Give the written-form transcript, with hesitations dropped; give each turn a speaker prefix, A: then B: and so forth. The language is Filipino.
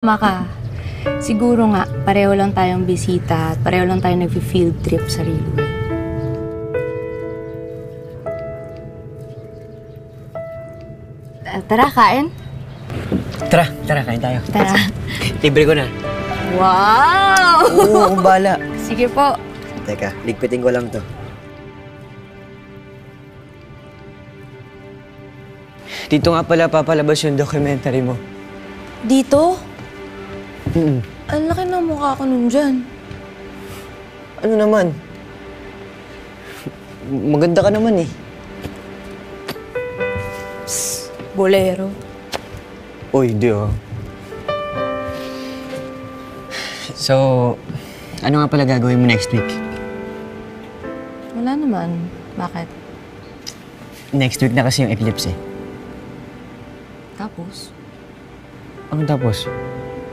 A: Maka, siguro nga, pareho lang tayong bisita at pareho lang tayong nag-field trip sa Rilway. Tara, kain?
B: Tara, kain tayo.
A: Tara.
B: Libre ko na.
A: Wow!
B: Oo, akong bahala.
A: Sige po.
B: Teka, ligpitin ko lang to. Dito nga pala papalabas yung documentary mo.
A: Dito?
B: Mm.
A: Ang laki ng mukha ko nun dyan.
B: Ano naman? Maganda ka naman eh.
A: Psst, bolero.
B: Uy, di oh. So, ano nga pala gagawin mo next week?
A: Wala naman. Bakit?
B: Next week na kasi yung eclipse eh.
A: Tapos?
B: Anong tapos?